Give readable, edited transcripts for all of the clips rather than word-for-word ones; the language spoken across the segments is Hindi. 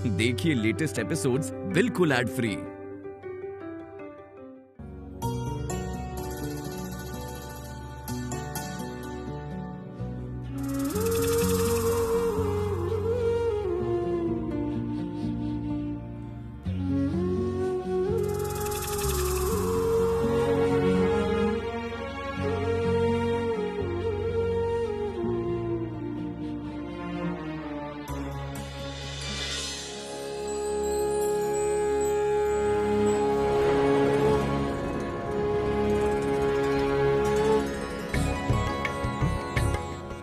देखिए लेटेस्ट एपिसोड्स बिल्कुल एड फ्री।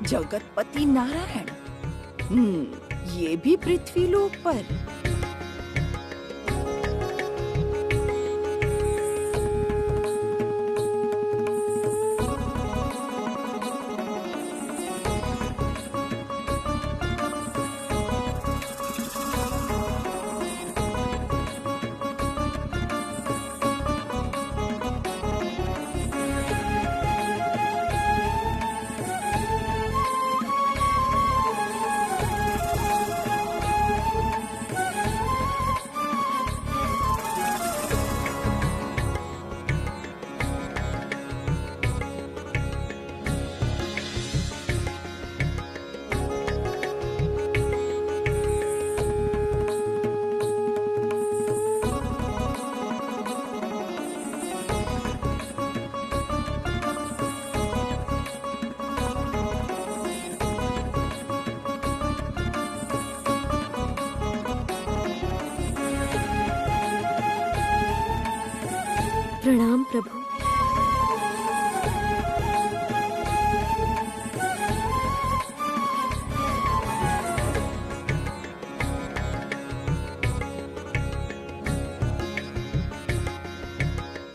जगतपति नारायण, ये भी पृथ्वीलोक पर। प्रणाम प्रभु।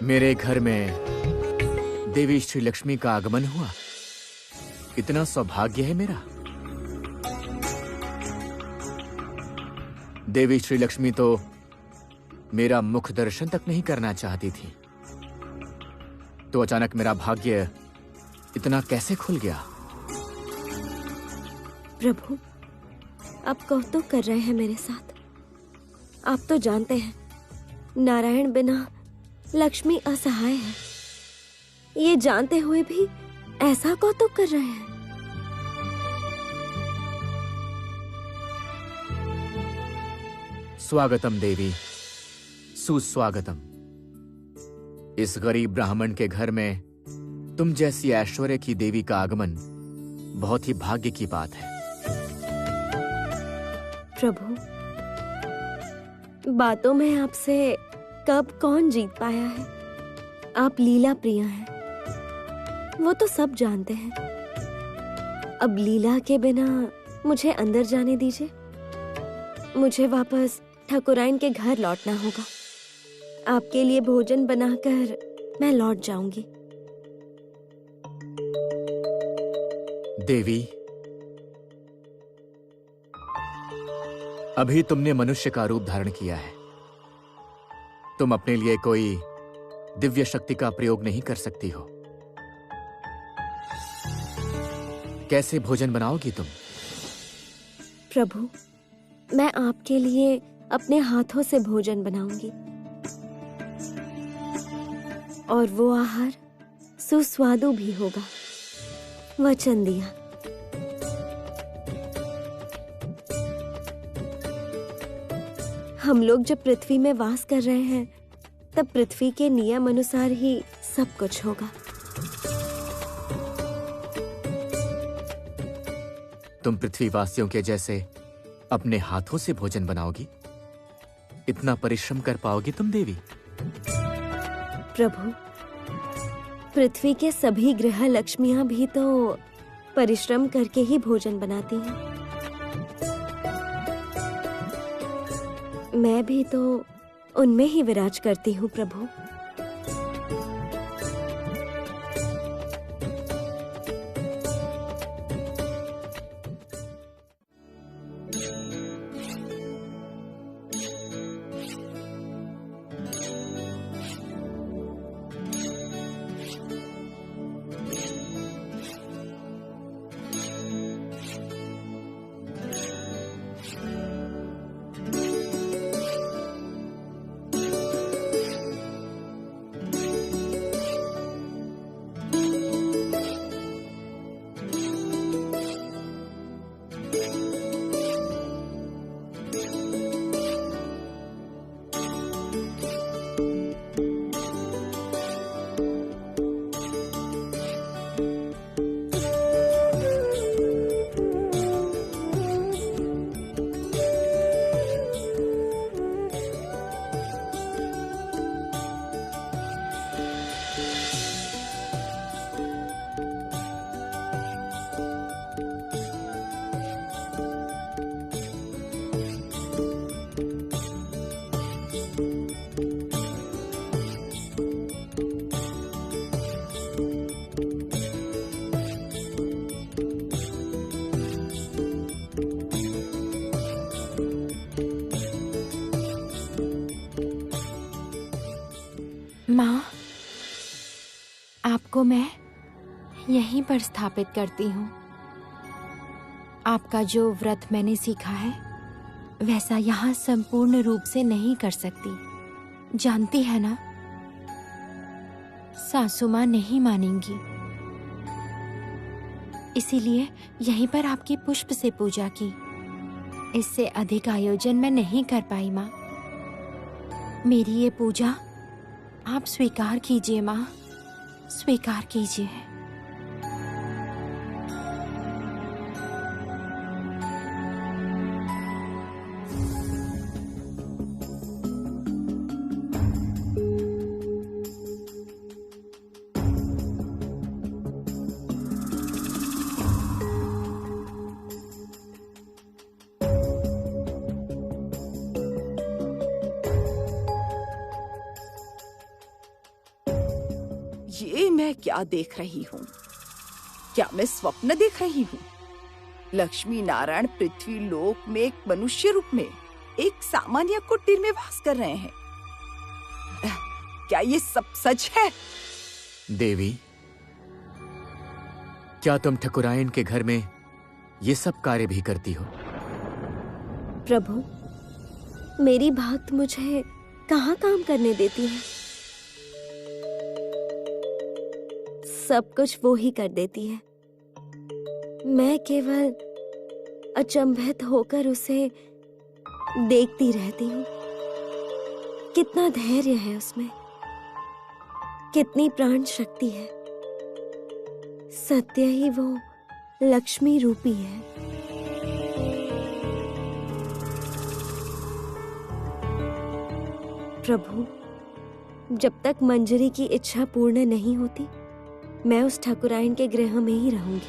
मेरे घर में देवी श्री लक्ष्मी का आगमन हुआ। इतना सौभाग्य है मेरा। देवी श्री लक्ष्मी तो मेरा मुख दर्शन तक नहीं करना चाहती थी, तो अचानक मेरा भाग्य इतना कैसे खुल गया? प्रभु, आप कौतुक कर रहे हैं मेरे साथ। आप तो जानते हैं नारायण बिना लक्ष्मी असहाय है। ये जानते हुए भी ऐसा कौतुक कर रहे हैं। स्वागतम देवी, सुस्वागतम। इस गरीब ब्राह्मण के घर में तुम जैसी ऐश्वर्य की देवी का आगमन बहुत ही भाग्य की बात है। प्रभु, बातों में आपसे कब कौन जीत पाया है? आप लीला प्रिय हैं, वो तो सब जानते हैं। अब लीला के बिना मुझे अंदर जाने दीजिए। मुझे वापस ठाकुराइन के घर लौटना होगा। आपके लिए भोजन बनाकर मैं लौट जाऊंगी। देवी, अभी तुमने मनुष्य का रूप धारण किया है। तुम अपने लिए कोई दिव्य शक्ति का प्रयोग नहीं कर सकती हो। कैसे भोजन बनाओगी तुम? प्रभु, मैं आपके लिए अपने हाथों से भोजन बनाऊंगी, और वो आहार सुस्वादु भी होगा। वचन दिया। हम लोग जब पृथ्वी में वास कर रहे हैं, तब पृथ्वी के नियम अनुसार ही सब कुछ होगा। तुम पृथ्वीवासियों के जैसे अपने हाथों से भोजन बनाओगी? इतना परिश्रम कर पाओगी तुम देवी? प्रभु, पृथ्वी के सभी गृह लक्ष्मियां भी तो परिश्रम करके ही भोजन बनाती हैं। मैं भी तो उनमें ही विराज करती हूँ प्रभु। माँ, आपको मैं यहीं पर स्थापित करती हूँ। आपका जो व्रत मैंने सीखा है वैसा यहाँ संपूर्ण रूप से नहीं कर सकती, जानती है ना? सासू माँ नहीं मानेंगी, इसीलिए यहीं पर आपकी पुष्प से पूजा की। इससे अधिक आयोजन मैं नहीं कर पाई माँ। मेरी ये पूजा आप स्वीकार कीजिए माँ, स्वीकार कीजिए। ये मैं क्या देख रही हूँ? क्या मैं स्वप्न देख रही हूँ? लक्ष्मी नारायण पृथ्वी लोक में एक मनुष्य रूप में एक सामान्य कुटीर में वास कर रहे हैं। क्या ये सब सच है? देवी, क्या तुम ठकुराइन के घर में ये सब कार्य भी करती हो? प्रभु, मेरी भक्त मुझे कहाँ काम करने देती है? सब कुछ वो ही कर देती है। मैं केवल अचंभित होकर उसे देखती रहती हूँ। कितना धैर्य है उसमें, कितनी प्राण शक्ति है। सत्य ही वो लक्ष्मी रूपी है। प्रभु, जब तक मंजरी की इच्छा पूर्ण नहीं होती, मैं उस ठाकुराइन के गृह में ही रहूंगी।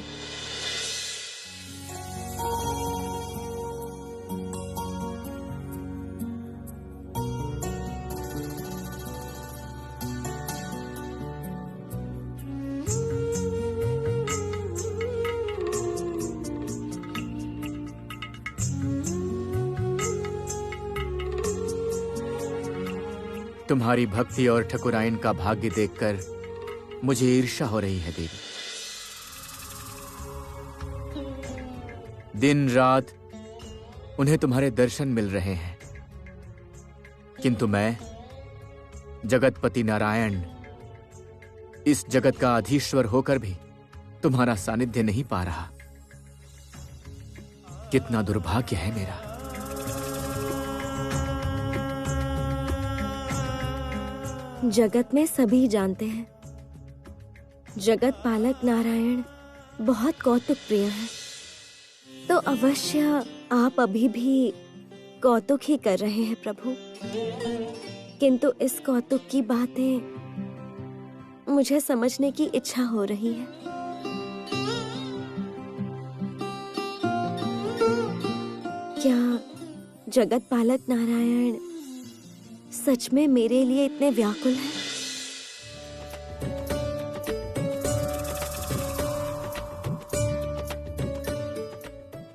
तुम्हारी भक्ति और ठकुराइन का भाग्य देखकर मुझे ईर्ष्या हो रही है देवी। दिन रात उन्हें तुम्हारे दर्शन मिल रहे हैं, किंतु मैं जगतपति नारायण इस जगत का अधीश्वर होकर भी तुम्हारा सानिध्य नहीं पा रहा। कितना दुर्भाग्य है मेरा। जगत में सभी जानते हैं, जगत पालक नारायण बहुत कौतुक प्रिय है। तो अवश्य आप अभी भी कौतुक ही कर रहे हैं प्रभु, किंतु इस कौतुक की बातें मुझे समझने की इच्छा हो रही है। क्या जगत पालक नारायण सच में मेरे लिए इतने व्याकुल हैं?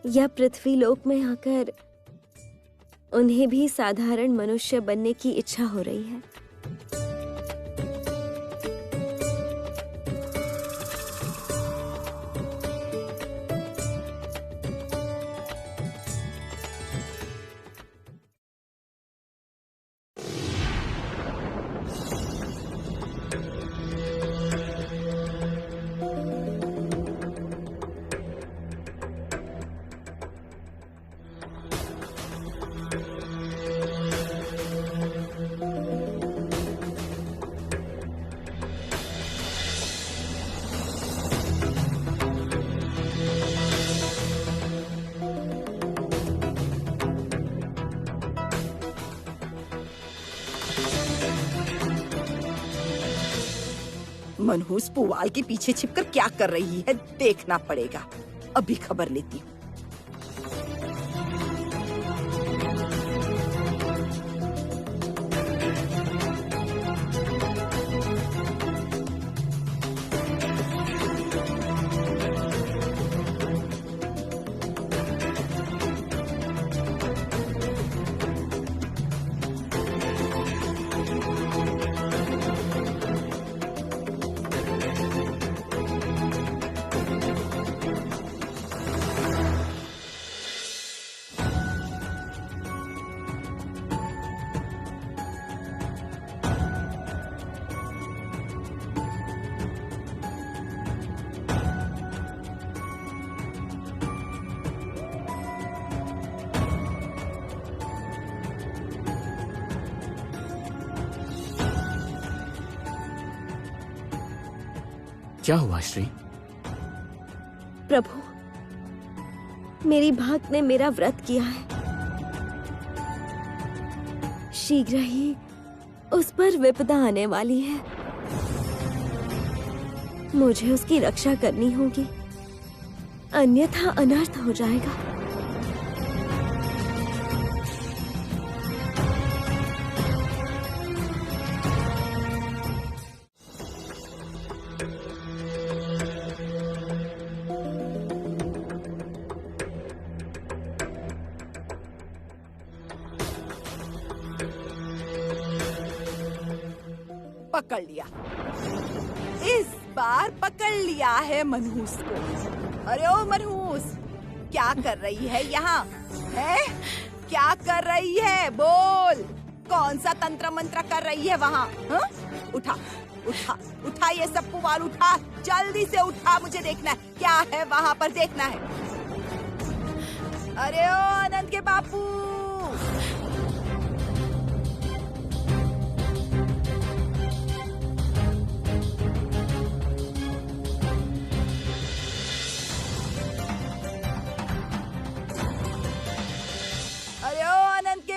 या पृथ्वी लोक में आकर उन्हें भी साधारण मनुष्य बनने की इच्छा हो रही है? मनहूस पुवाल के पीछे छिपकर क्या कर रही है देखना पड़ेगा। अभी खबर लेती हूँ। क्या हुआ श्री? प्रभु, मेरी भक्त ने मेरा व्रत किया है। शीघ्र ही उस पर विपदा आने वाली है। मुझे उसकी रक्षा करनी होगी, अन्यथा अनर्थ हो जाएगा। पकड़ लिया, इस बार पकड़ लिया है मनहूस को। अरे ओ मनहूस, क्या कर रही है यहाँ? है क्या कर रही है? बोल, कौन सा तंत्र मंत्र कर रही है वहाँ? हाँ? उठा उठा उठा, ये सब पुवाल उठा, जल्दी से उठा, मुझे देखना है क्या है वहाँ पर, देखना है। अरे ओ आनंद के बापू,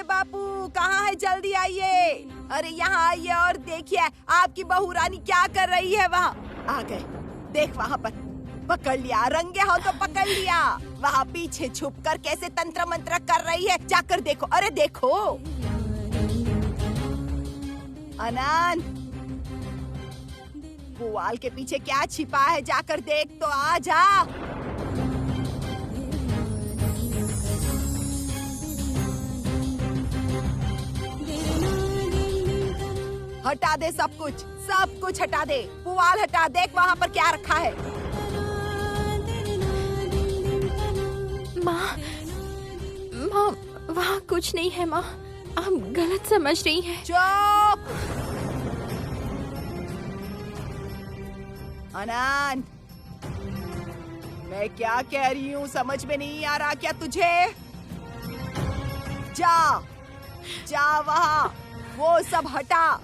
बापू कहाँ है? जल्दी आइए। अरे यहाँ आइए और देखिए आपकी बहू रानी क्या कर रही है वहाँ। आ गए, देख वहाँ पर, पकड़ लिया, रंगे हो तो पकड़ लिया। वहाँ पीछे छुपकर कैसे तंत्र मंत्र कर रही है, जाकर देखो। अरे देखो आनंद, पुआल के पीछे क्या छिपा है, जाकर देख तो, आ जा। हटा दे सब कुछ हटा दे, पुआल हटा, देख वहाँ पर क्या रखा है। माँ, वहाँ कुछ नहीं है माँ, आप गलत समझ रही हैं। चुप! आनंद, मैं क्या कह रही हूँ समझ में नहीं आ रहा क्या तुझे? जा वहाँ, वो सब हटा।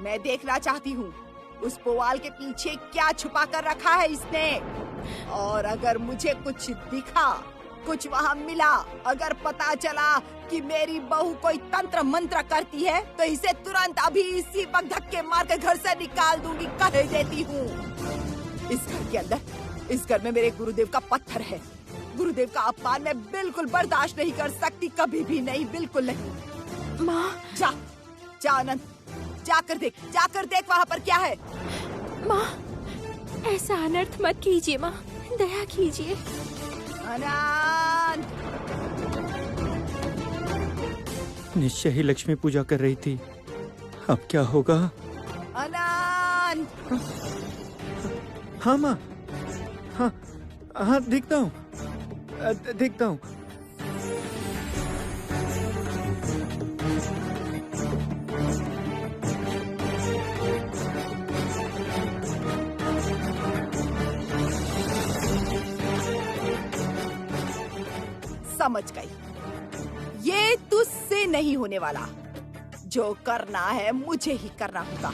मैं देखना चाहती हूँ उस पुआल के पीछे क्या छुपा कर रखा है इसने। और अगर मुझे कुछ दिखा, कुछ वहाँ मिला, अगर पता चला कि मेरी बहू कोई तंत्र मंत्र करती है, तो इसे तुरंत अभी इसी वक्त धक्के मार कर घर से निकाल दूंगी, कह देती हूँ। इस घर के अंदर, इस घर में मेरे गुरुदेव का पत्थर है। गुरुदेव का अपमान मैं बिल्कुल बर्दाश्त नहीं कर सकती, कभी भी नहीं, बिल्कुल नहीं। माँ, जा आनंद, जाकर देख वहाँ पर क्या है। माँ, ऐसा अनर्थ मत कीजिए माँ, दया कीजिए। आनंद, निश्चय ही लक्ष्मी पूजा कर रही थी, अब क्या होगा? आनंद, हाँ माँ, हाँ देखता हूँ। समझ गई, ये तुझसे नहीं होने वाला। जो करना है मुझे ही करना होगा।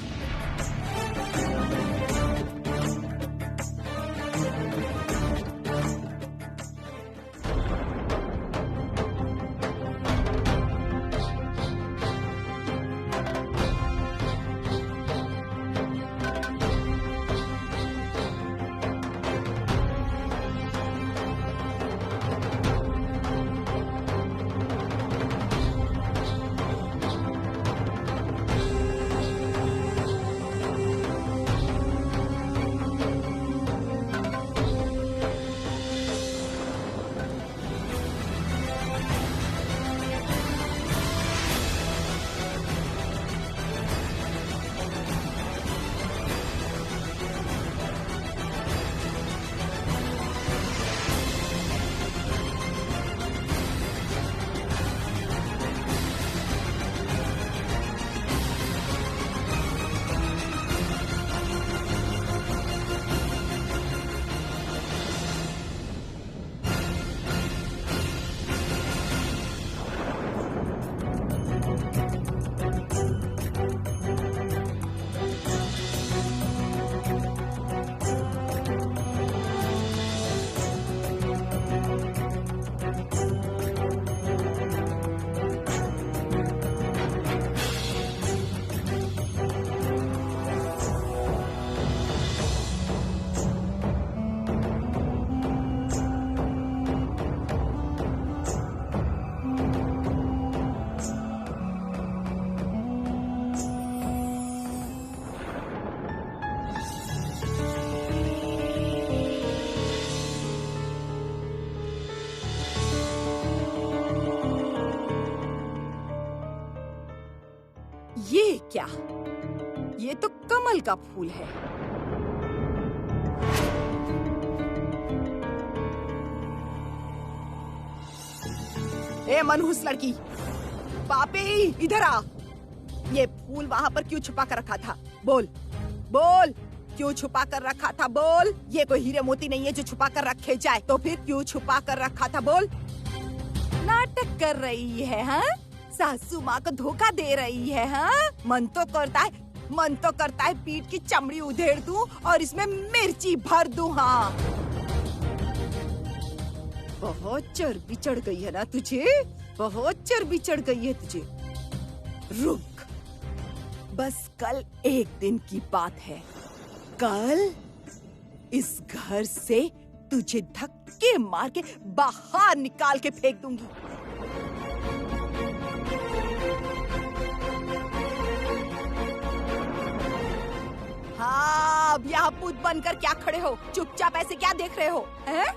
कमल का फूल है। ए मनहूस लड़की, पापी इधर आ। ये फूल वहाँ पर क्यों छुपा कर रखा था? बोल बोल, क्यों छुपा कर रखा था? बोल। ये कोई हीरे मोती नहीं है जो छुपा कर रखे जाए, तो फिर क्यों छुपा कर रखा था? बोल। नाटक कर रही है हाँ? सासू माँ को धोखा दे रही है हाँ? मन तो करता है पीठ की चमड़ी उधेड़ दूं और इसमें मिर्ची भर दूं। हाँ, बहुत चर्बी चढ़ गई है ना तुझे, बहुत चर्बी चढ़ गई है तुझे। रुक, बस कल एक दिन की बात है। कल इस घर से तुझे धक्के मार के बाहर निकाल के फेंक दूंगी। हाँ, अब यहाँ भूत बनकर क्या खड़े हो? चुपचाप ऐसे क्या देख रहे हो? हैं?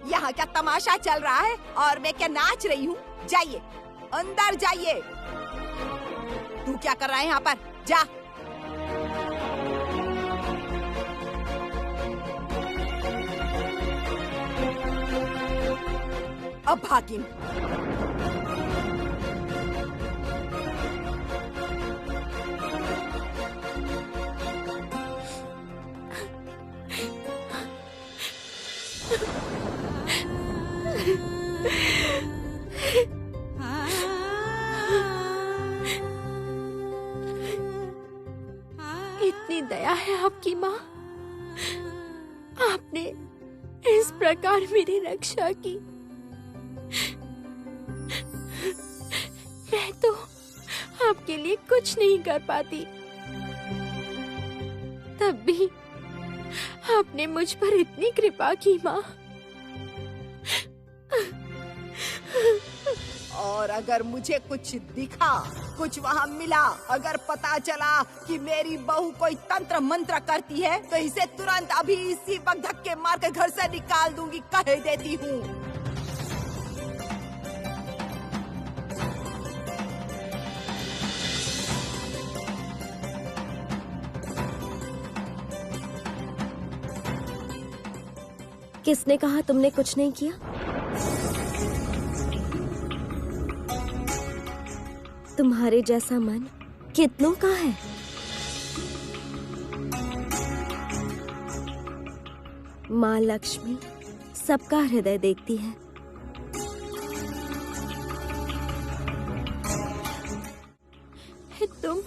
यहाँ क्या तमाशा चल रहा है और मैं क्या नाच रही हूँ? जाइए, अंदर जाइए। तू क्या कर रहा है यहाँ पर? जा। अब भागिन। इतनी दया है आपकी माँ, आपने इस प्रकार मेरी रक्षा की। मैं तो आपके लिए कुछ नहीं कर पाती, तब भी आपने मुझ पर इतनी कृपा की माँ। और अगर मुझे कुछ दिखा, कुछ वहाँ मिला, अगर पता चला कि मेरी बहू कोई तंत्र मंत्र करती है, तो इसे तुरंत अभी इसी वक्त धक्के मार के घर से निकाल दूंगी, कह देती हूँ। किसने कहा तुमने कुछ नहीं किया? तुम्हारे जैसा मन कितनों का है। माँ लक्ष्मी सबका हृदय देखती है। तुम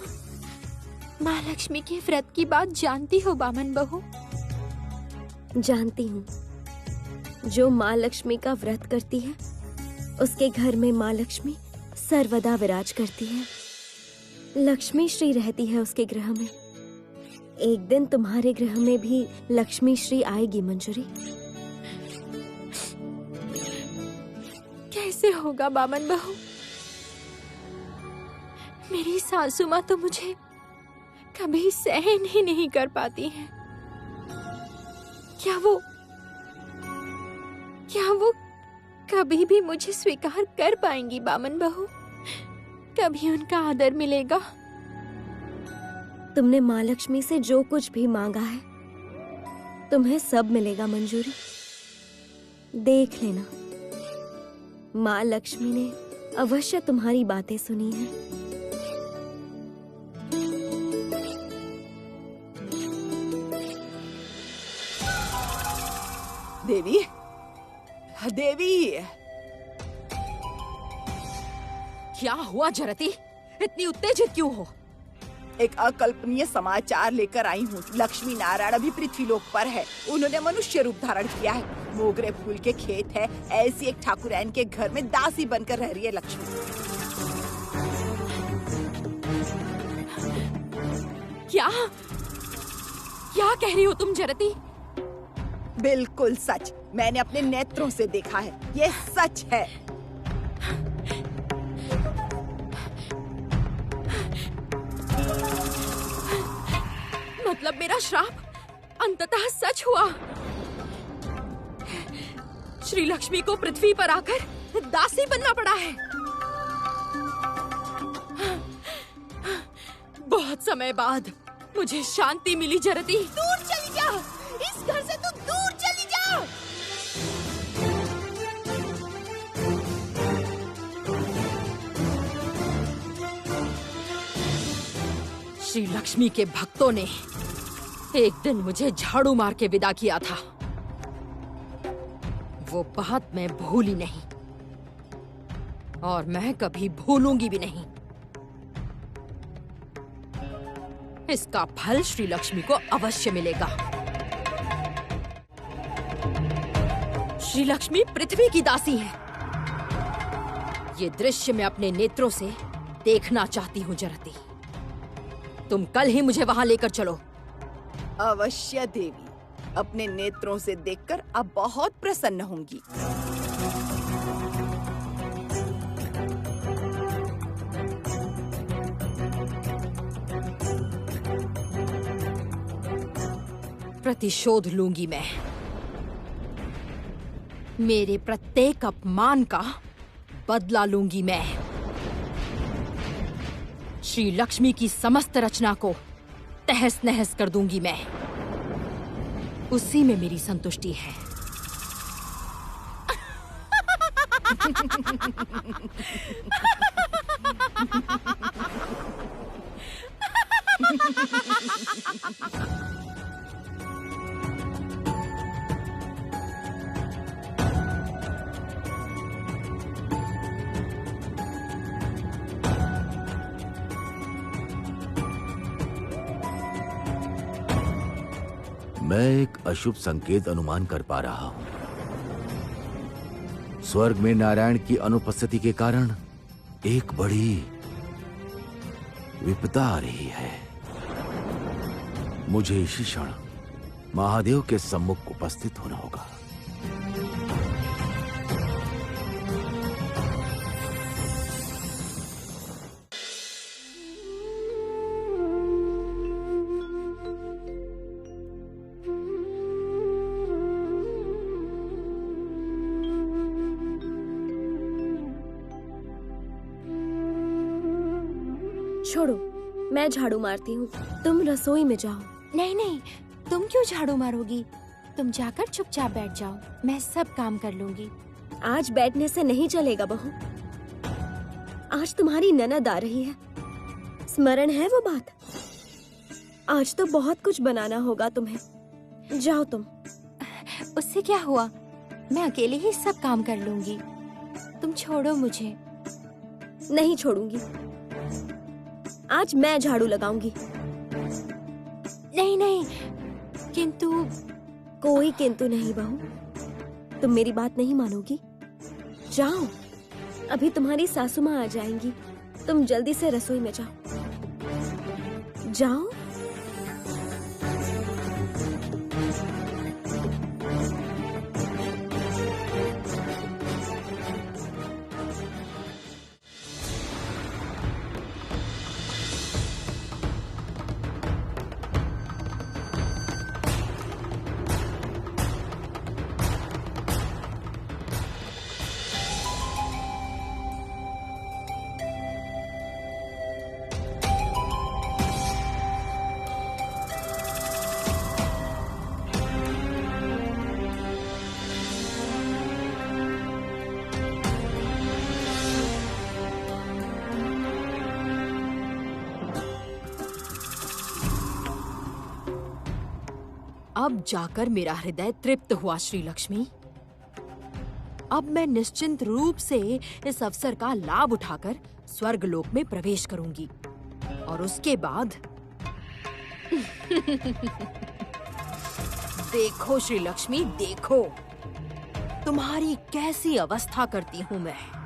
माँ लक्ष्मी के व्रत की बात जानती हो बामन बहू? जानती हूँ। जो माँ लक्ष्मी का व्रत करती है, उसके घर में माँ लक्ष्मी सर्वदा विराज करती है। लक्ष्मी श्री रहती है उसके गृह में। एक दिन तुम्हारे गृह में भी लक्ष्मी श्री आएगी मंजूरी। कैसे होगा बामन बहू? मेरी सासू माँ तो मुझे कभी सहन ही नहीं कर पाती हैं। क्या वो कभी भी मुझे स्वीकार कर पाएंगी बामन बहू? कभी उनका आदर मिलेगा? तुमने माँ लक्ष्मी से जो कुछ भी मांगा है, तुम्हें सब मिलेगा मंजूरी। देख लेना, माँ लक्ष्मी ने अवश्य तुम्हारी बातें सुनी है। देवी, देवी, क्या हुआ जरती? इतनी उत्तेजित क्यों हो? एक अकल्पनीय समाचार लेकर आई हूँ। लक्ष्मी नारायण अभी पृथ्वीलोक पर है। उन्होंने मनुष्य रूप धारण किया है। मोगरे फूल के खेत है, ऐसी एक ठाकुरैन के घर में दासी बनकर रह रही है लक्ष्मी। क्या कह रही हो तुम जरती? बिल्कुल सच। मैंने अपने नेत्रों से देखा है, ये सच है। मतलब मेरा श्राप अंततः सच हुआ। श्री लक्ष्मी को पृथ्वी पर आकर दासी बनना पड़ा है। बहुत समय बाद मुझे शांति मिली जरती। दूर चली जा, इस घर से तू दूर चली जा। श्री लक्ष्मी के भक्तों ने एक दिन मुझे झाड़ू मार के विदा किया था। वो बात मैं भूली नहीं और मैं कभी भूलूंगी भी नहीं। इसका फल श्री लक्ष्मी को अवश्य मिलेगा। श्री लक्ष्मी पृथ्वी की दासी है। ये दृश्य मैं अपने नेत्रों से देखना चाहती हूँ जरती। तुम कल ही मुझे वहां लेकर चलो। अवश्य देवी, अपने नेत्रों से देखकर अब बहुत प्रसन्न होंगी। प्रतिशोध लूंगी मैं। मेरे प्रत्येक अपमान का बदला लूंगी मैं। श्री लक्ष्मी की समस्त रचना को तहस नहस कर दूंगी मैं। उसी में मेरी संतुष्टि है। मैं एक अशुभ संकेत अनुमान कर पा रहा हूं। स्वर्ग में नारायण की अनुपस्थिति के कारण एक बड़ी विपदा आ रही है। मुझे इसी क्षण महादेव के सम्मुख उपस्थित होना होगा। छोड़ो, मैं झाड़ू मारती हूँ, तुम रसोई में जाओ। नहीं नहीं, तुम क्यों झाड़ू मारोगी? तुम जाकर चुपचाप बैठ जाओ, मैं सब काम कर लूंगी। आज बैठने से नहीं चलेगा बहू। आज तुम्हारी ननद आ रही है, स्मरण है वो बात? आज तो बहुत कुछ बनाना होगा तुम्हें। जाओ तुम। उससे क्या हुआ, मैं अकेले ही सब काम कर लूंगी। तुम छोड़ो मुझे। नहीं छोड़ूंगी, आज मैं झाड़ू लगाऊंगी। नहीं नहीं, किंतु। कोई किंतु नहीं बहू, तुम मेरी बात नहीं मानोगी। जाओ, अभी तुम्हारी सासू माँ आ जाएंगी। तुम जल्दी से रसोई में जाओ। जाओ। अब जाकर मेरा हृदय तृप्त हुआ श्री लक्ष्मी। अब मैं निश्चिंत रूप से इस अवसर का लाभ उठाकर स्वर्गलोक में प्रवेश करूंगी और उसके बाद देखो श्री लक्ष्मी, देखो तुम्हारी कैसी अवस्था करती हूं मैं।